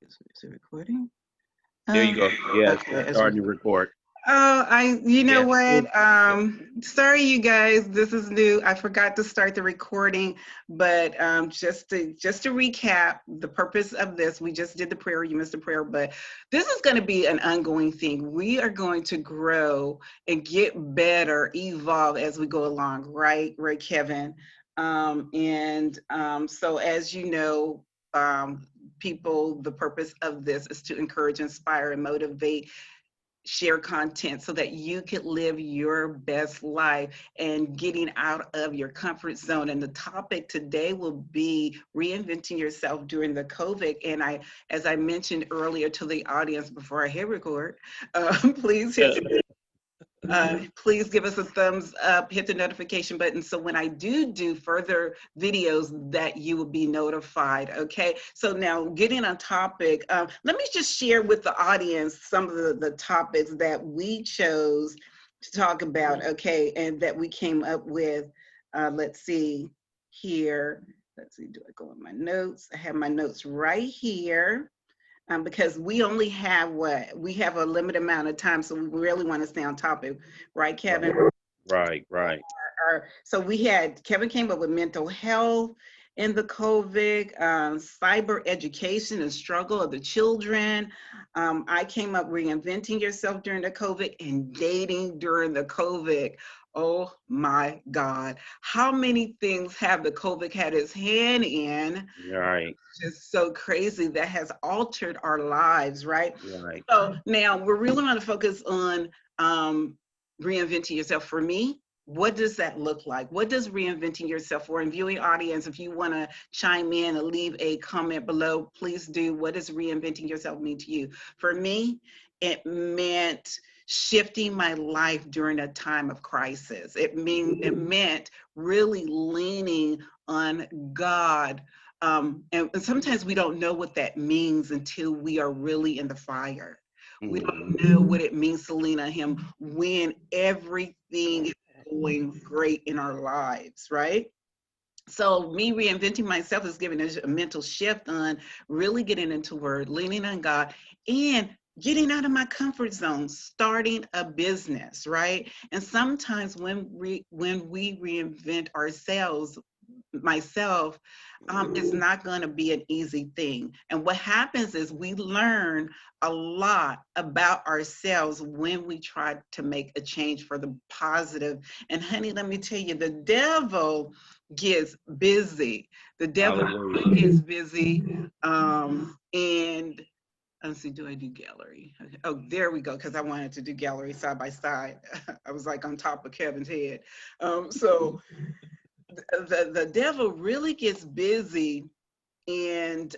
Is it recording? There you go. Yes, Okay, it's starting to record. you know Yes. what? Sorry, you guys, this is new. I forgot to start the recording, but just to recap, the purpose of this, we just did the prayer. You missed the prayer, but this is going to be an ongoing thing. We are going to grow and get better, evolve as we go along. Right, Kevin. So as you know, people, the purpose of this is to encourage, inspire, and motivate, share content so that you could live your best life and getting out of your comfort zone. And the topic today will be reinventing yourself during the Covic. And as I mentioned earlier to the audience before I hit record, please hit please give us a thumbs up, hit the notification button. So when I do further videos that you will be notified, okay? So now getting on topic, let me just share with the audience some of the topics that we chose to talk about, okay? And that we came up with, let's see here. Let's see, do I go in my notes? I have my notes right here. Because we only have we have a limited amount of time, so we really want to stay on topic, right, Kevin? Right. So Kevin came up with mental health in the COVID, cyber education and struggle of the children. I came up reinventing yourself during the COVID and dating during the COVID. Oh my God. How many things have the COVID had its hand in? Right. Just so crazy that has altered our lives, right? Right. So now we're really going to focus on reinventing yourself. For me, what does that look like? What does reinventing yourself for? And viewing audience, if you want to chime in and leave a comment below, please do. What does reinventing yourself mean to you? For me, it meant shifting my life during a time of crisis. It meant really leaning on God. And sometimes we don't know what that means until we are really in the fire. We don't know what it means to lean on Him when everything is going great in our lives, right? So me reinventing myself is giving a mental shift on really getting into Word, leaning on God, and getting out of my comfort zone, starting a business, right? And sometimes when we reinvent ourselves, myself, it's not going to be an easy thing. And what happens is we learn a lot about ourselves when we try to make a change for the positive. And honey, let me tell you, the devil gets busy. The devil gets busy. And let's see, do I do gallery? Okay. Oh, there we go, because I wanted to do gallery side by side. I was like on top of Kevin's head. So the devil really gets busy, and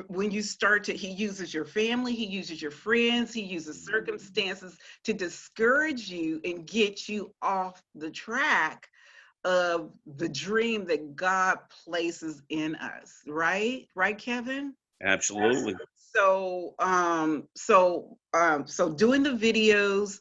when you start to, he uses your family, he uses your friends, he uses circumstances to discourage you and get you off the track of the dream that God places in us, right, Kevin? Absolutely. So doing the videos,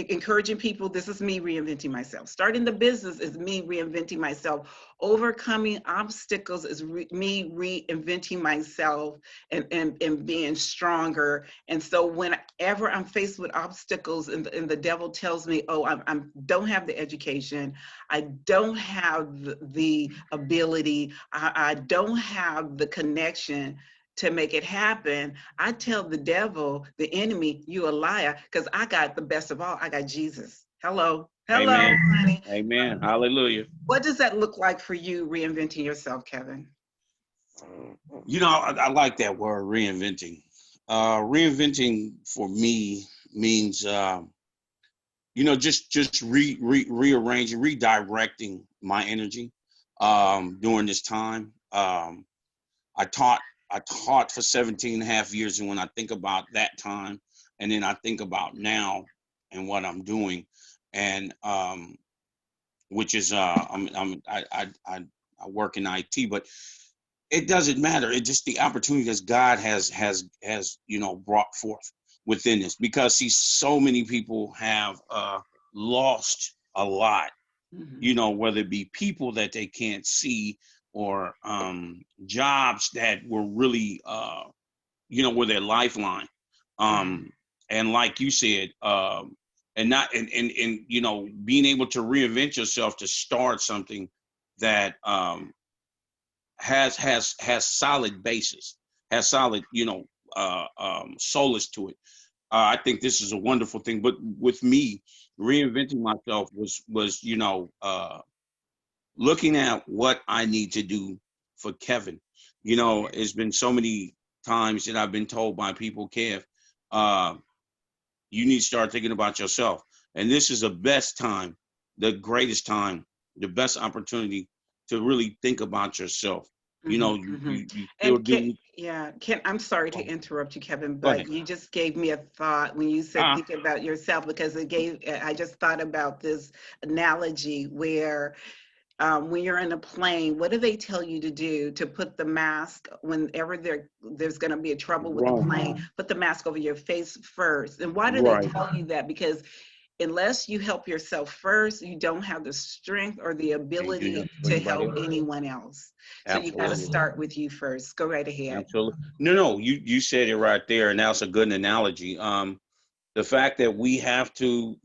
encouraging people, this is me reinventing myself. Starting the business is me reinventing myself. Overcoming obstacles is me reinventing myself and being stronger. And so whenever I'm faced with obstacles and the devil tells me, oh, I don't have the education, I don't have the ability, I don't have the connection to make it happen, I tell the devil, the enemy, you a liar, because I got the best of all. I got Jesus. Hello, Amen. honey. Amen. Hallelujah. What does that look like for you, reinventing yourself, Kevin? You know, I like that word, reinventing. Reinventing for me means, just rearranging, redirecting my energy during this time. I taught for 17 and a half years, and when I think about that time, and then I think about now and what I'm doing, and which is I work in IT, but it doesn't matter. It's just the opportunity that God has brought forth within this, because so many people have lost a lot, whether it be people that they can't see, jobs that were really were their lifeline. And like you said, and not and being able to reinvent yourself to start something that has solid basis, has solid solace to it. I think this is a wonderful thing. But with me, reinventing myself was looking at what I need to do for Kevin. It's been so many times that I've been told by people, Kev, uh, you need to start thinking about yourself. And this is the best time, the greatest time, the best opportunity to really think about yourself. You still And do. I'm sorry to Oh, interrupt you, Kevin, go but ahead. you just gave me a thought when you said Uh, think about yourself, because I just thought about this analogy where when you're in a plane, what do they tell you to do? To put the mask whenever there's going to be a trouble with the right, plane, put the mask over your face first. And why do they right. tell you that? Because unless you help yourself first, you don't have the strength or the And you ability have to to anybody help else. anyone else. So you got to Absolutely. start with you first. Go right ahead. Absolutely. No, you said it right there, and that's a good analogy. The fact that we have to,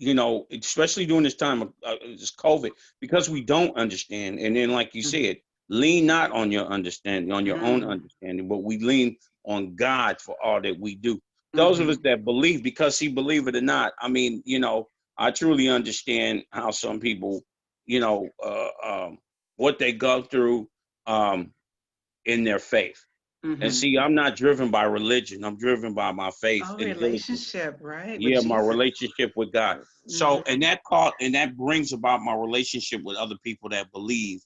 especially during this time of this COVID, because we don't understand, and then like you said, lean not on your understanding, on your own Mm-hmm. understanding, but we lean on God for all that we do. Those of Mm-hmm. us that believe, because see, believe it or not, I mean, I truly understand how some people, you know, uh, um, what they go through um, in their faith. And Mm-hmm. see, I'm not driven by religion. I'm driven by my faith Oh, and diligence. relationship, right? With Yeah, my Jesus. relationship with God. Mm-hmm. So, and that brings about my relationship with other people that believe,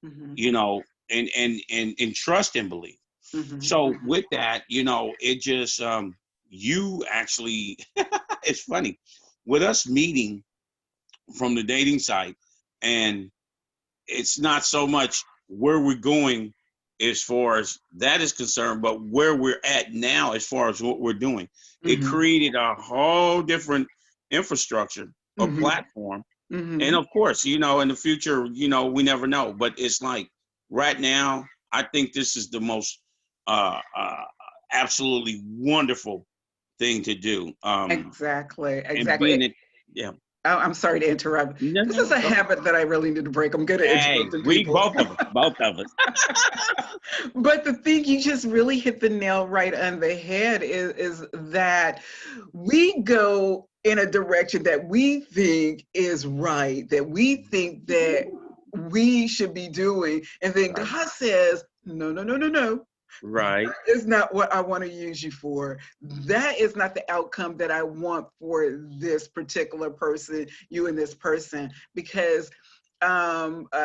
Mm-hmm. and trust and believe. Mm-hmm. So with that, it just you actually it's funny with us meeting from the dating site, and it's not so much where we're going as far as that is concerned, but where we're at now as far as what we're doing. It Mm-hmm. created a whole different infrastructure or Mm-hmm. platform. And Mm-hmm. of course, in the future, we never know. But it's like right now, I think this is the most absolutely wonderful thing to do. Exactly. And Exactly. being it, yeah. Oh, I'm sorry to interrupt. No, This no, is no. a Go ahead. habit that I really need to break. I'm good at Hey, interrupting we people. both of us. But the thing, you just really hit the nail right on the head is that we go in a direction that we think is right, that we think that we should be doing. And then Right, God says, no, no, no, no, no. right. Is not what I want to use you for. That is not the outcome that I want for this particular person, you and this person, because uh,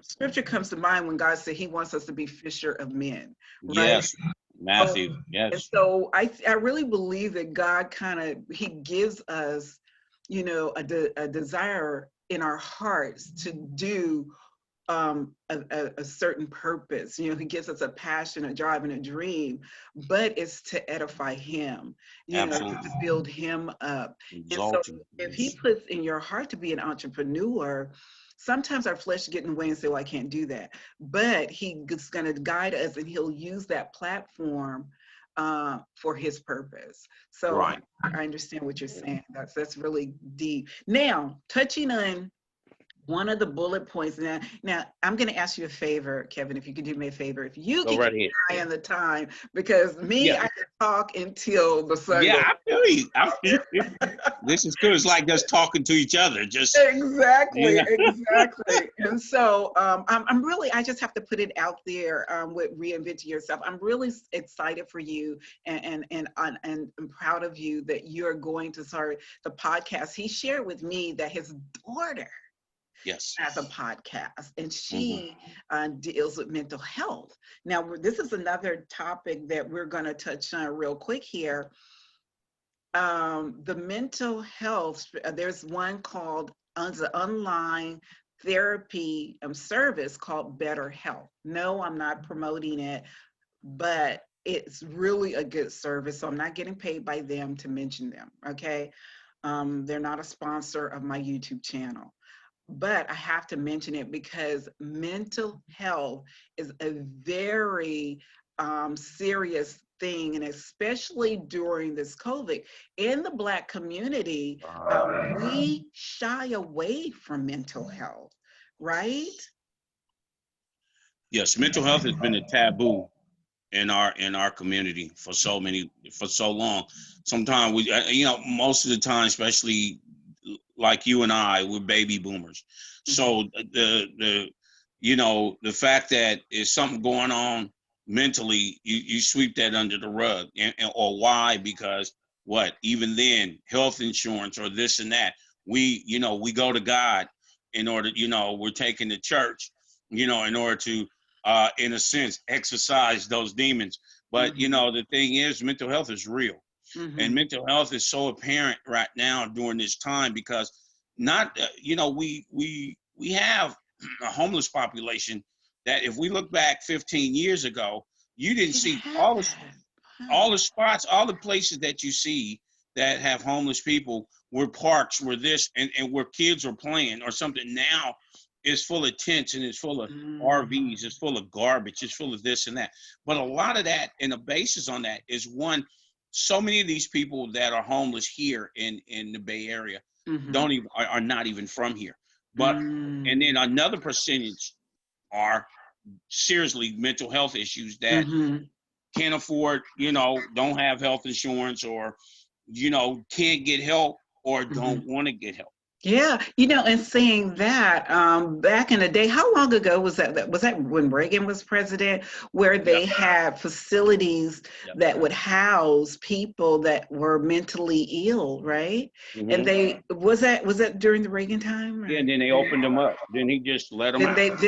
scripture comes to mind when God said He wants us to be fisher of men, right? Yes, So, Matthew. and Yes, so I really believe that God He gives us, a desire in our hearts to do a certain purpose. He gives us a passion, a drive, and a dream, but it's to edify Him, to absolutely. build Him up. And so Exalting. if He Yes, puts in your heart to be an entrepreneur, sometimes our flesh get in the way and say, well, I can't do that. But He's going to guide us, and He'll use that platform for His purpose. So right. I understand what you're saying. That's really deep. Now, touching on one of the bullet points. Now I'm going to ask you a favor, Kevin, if you could do me a favor. If you Go could right keep ahead. an eye on the time, because me, Yeah, I can talk until the sun yeah. goes. I feel you. I feel you. This is good. It's like just talking to each other. Just Exactly, yeah. exactly. And so I'm really, I just have to put it out there with reinventing yourself. I'm really excited for you, and I'm proud of you that you're going to start the podcast. He shared with me that his daughter Yes. as a podcast, and Hmm. she deals with mental health. Now, this is another topic that we're going to touch on real quick here. The mental health, there's one called the online therapy service called Better Health. No, I'm not promoting it, but it's really a good service. So I'm not getting paid by them to mention them. Okay. They're not a sponsor of my YouTube channel. but I have to mention it because mental health is a very serious thing, and especially during this COVID in the Black community, we shy away from mental health, right? Yes, mental health has been a taboo in our community for so long. Sometimes we, most of the time, especially like you and I, we're baby boomers. So the the fact that is something going on mentally, you sweep that under the rug, or why? Because what? Even then, health insurance or this and that, we go to God in order, we're taking the church, in order to in a sense, exercise those demons. But the thing is, mental health is real, and mental health is so apparent right now during this time because not, we have a homeless population that, if we look back 15 years ago, you didn't Didn't see have that. all Wow. the spots, all the places that you see that have homeless people were parks, were this, and where kids are playing or something. Now it's full of tents and it's full of Mm, RVs, it's full of garbage, it's full of this and that. But a lot of that, and the basis on that is, one, so many of these people that are homeless here in the Bay Area mhm, don't even are not even from here. But and mm, then another percentage are seriously mental health issues that mhm. can't afford, don't have health insurance, or, can't get help or don't Mhm. want to get help. Yeah, and saying that, back in the day, how long ago was that? Was that when Reagan was president, where Yep. they had facilities Yep. that would house people that were mentally ill, right? And Hmm. they was that during the Reagan time, Yeah, right? and then they opened them up. Then he just let them Then out,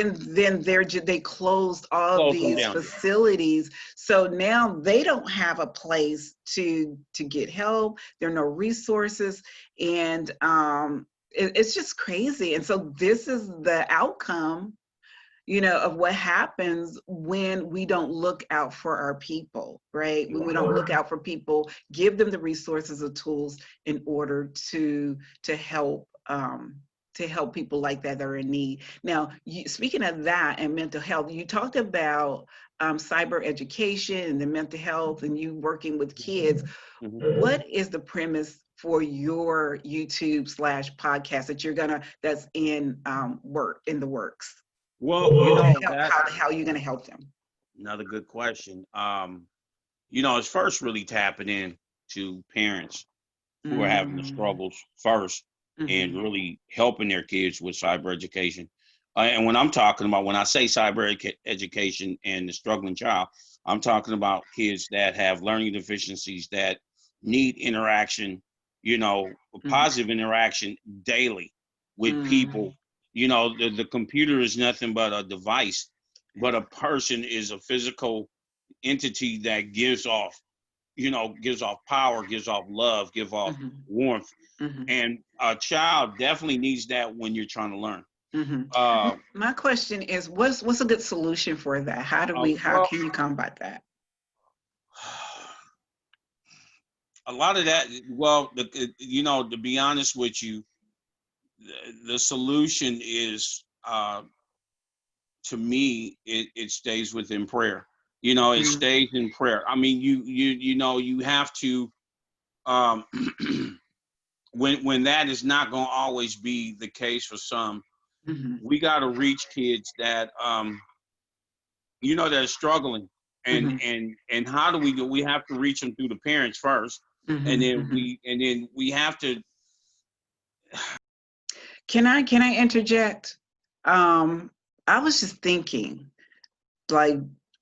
they closed all of closed them these down. facilities, so now they don't have a place to get help. There are no resources, and it's just crazy. And so this is the outcome, of what happens when we don't look out for our people, right? When we don't look out for people, give them the resources or tools in order to help, to help people like that are in need. Now, speaking of that and mental health, you talked about cyber education and the mental health, and you working with kids. Hmm. What is the premise for your YouTube slash podcast that that's in in the works? Well, that's How are you going to help them? another good question. It's first really tapping in to parents who are having the Mm, struggles first, and mhm, really helping their kids with cyber education. And when I'm talking about, when I say cyber education and the struggling child, I'm talking about kids that have learning deficiencies that need interaction, mhm, positive interaction daily with people. mm, The computer is nothing but a device, but a person is a physical entity that gives off power, gives off love, gives off mhm, warmth. mhm, And a child definitely needs that when you're trying to learn. mhm. Uh, My question is, what's a good solution for that? How well, can you combat that? a lot of that, well, to be honest with you, the solution is, to me, it stays within prayer. It Mm, stays in prayer. I mean, you have to, um, when that is not going to always be the case for some. mhm, We got to reach kids that, that are struggling, and mhm, how do we do? We have to reach them through the parents first, and mhm, then mhm. we have to. Can I interject? Um, I was just thinking, like,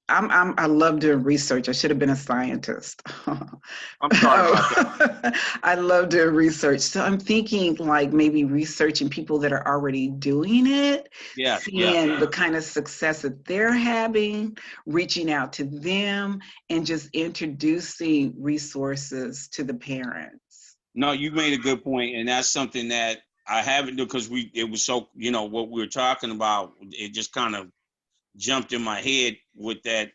I love doing research. I should have been a scientist. I'm sorry about that. I love doing research. So I'm thinking, like, maybe researching people that are already doing it, Yes, yes. seeing the kind of success that they're having, reaching out to them, and just introducing resources to the parents. No, you made a good point, and that's something that I haven't do, because it was so, what we were talking about. It just kind of jumped in my head with that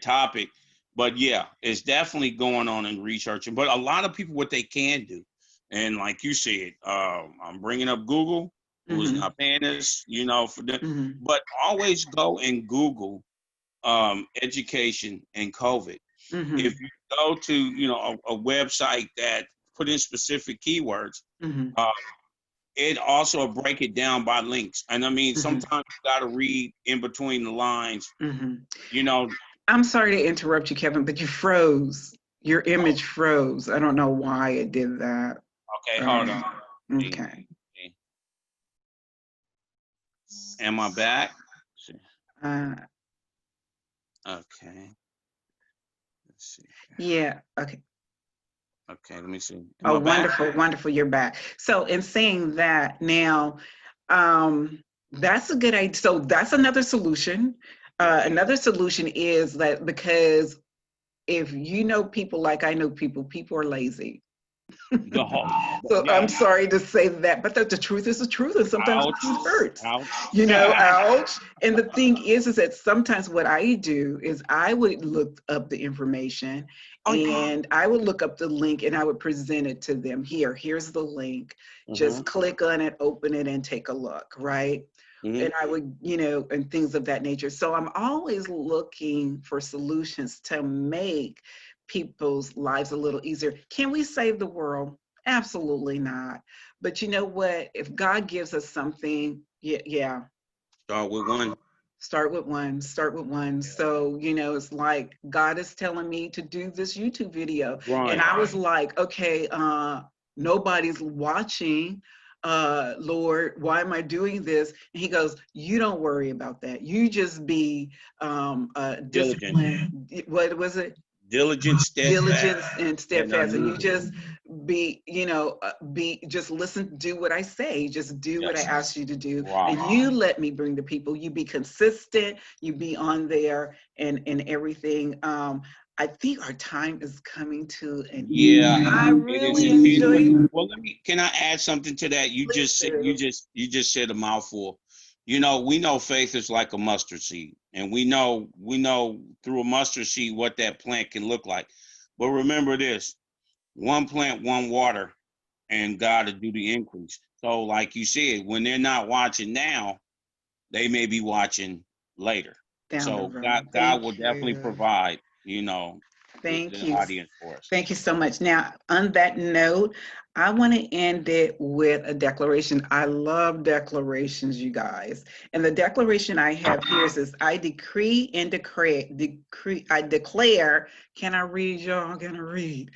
topic. But yeah, it's definitely going on in researching. But a lot of people, what they can do, and like you said, I'm bringing up Google. who's Mm-hmm. not paying us, for the, Mm-hmm. but always go and Google education and COVID. Mm-hmm. If you go to, a website that put in specific keywords, Mm-hmm. uh, it also break it down by links. And I mean, Mm-hmm. sometimes you got to read in between the lines, Mm-hmm. you know. I'm sorry to interrupt you, Kevin, but you froze. Your Oh, image froze. I don't know why it did that. okay, hold on. Um, okay. Am I back? Uh, Okay. Let's see. yeah. Okay. Okay, let me see. Am Oh, I back? wonderful, wonderful. You're back. So, in saying that, now, that's a good idea. So, that's another solution. Another solution is that because if you know people like I know people, people are lazy. No. So I'm Yeah. sorry to say that, but the truth is the truth, and sometimes the Ouch. truth hurts. Ouch. Ouch. And the thing is that sometimes what I do is I would look up the information Oh, yeah. and I would look up the link and I would present it to them. Here's the link. Mm-hmm. Just click on it, open it, and take a look, right? Mm-hmm. And I would, and things of that nature. So I'm always looking for solutions to make people's lives a little easier. Can we save the world? Absolutely not. But you know what? If God gives us something, yeah, Start with one. start with one, start with one. So, it's like God is telling me to do this YouTube video. And Right. I was like, okay, nobody's watching. Lord, why am I doing this? And he goes, you don't worry about that. You just be Diligent. disciplined. What was it? Diligent, steadfast, Diligence and and steadfast, and you unmovable. just just listen, do what I say, just do what I Yes. ask you to do, and Right. you let me bring the people. You be consistent, you be on there, and everything. I think our time is coming to an Yeah, end. I it is really indeed. But, enjoyed. well, can I add something to that? You Please just said you do. just you just said a mouthful. We know faith is like a mustard seed, and we know through a mustard seed what that plant can look like. But remember this: one plant, one water, and God to do the increase. So, like you said, when they're not watching now, they may be watching later. Down the So road. God Thank will definitely you. provide, Thank the you. audience for us. Thank you so much. Now, on that note, I want to end it with a declaration. I love declarations, you guys. And the declaration I have here says, I decree and I declare, can I read, y'all? Can I read?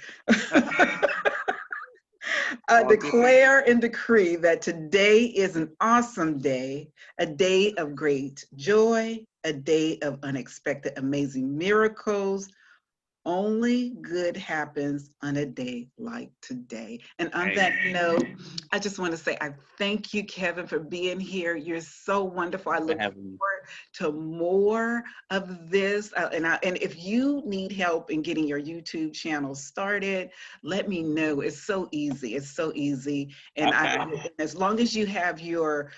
I All good. declare and decree that today is an awesome day, a day of great joy, a day of unexpected, amazing miracles, only good happens on a day like today. And on that Amen. note, I just want to say I thank you, Kevin, for being here. You're so wonderful. I For look having me. forward to more of this. And if you need help in getting your YouTube channel started, let me know. It's so easy. It's so easy. And Okay. as long as you have your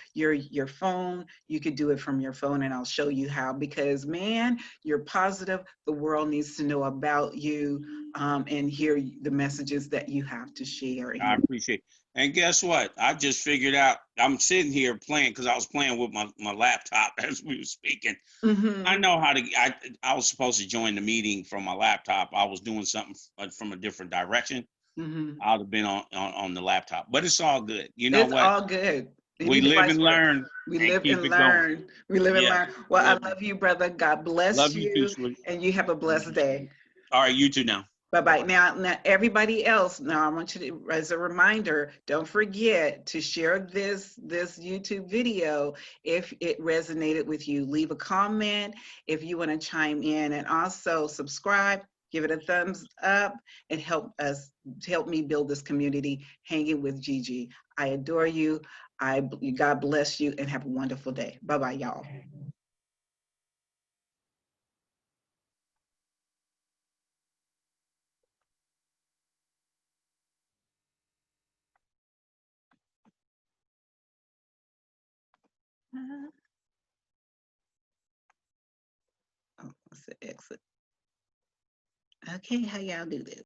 phone, you could do it from your phone, and I'll show you how. Because man, you're positive. The world needs to know about you, and hear the messages that you have to share. I appreciate it. And guess what? I just figured out I'm sitting here playing because I was playing with my laptop as we were speaking. I Mm-hmm. know how to I was supposed to join the meeting from my laptop. I was doing something from a different direction. Mm-hmm. I would have been on the laptop. But it's all good. You know It's what? all good. We Any live device and works. learn We and live keep and it going. learn. We live and Yes. learn. Well, I Live. love you, brother. God bless Love you too, you, sweet. and you have a blessed day. All right, you too now. Bye Bye bye. bye. Now, everybody else. Now, I want you to, as a reminder, don't forget to share this YouTube video if it resonated with you. Leave a comment if you want to chime in, and also subscribe. Give it a thumbs up and help me build this community. Hanging with Gigi. I adore you. God bless you, and have a wonderful day. Bye bye, y'all. Oh, that's the exit. Okay, how y'all do this?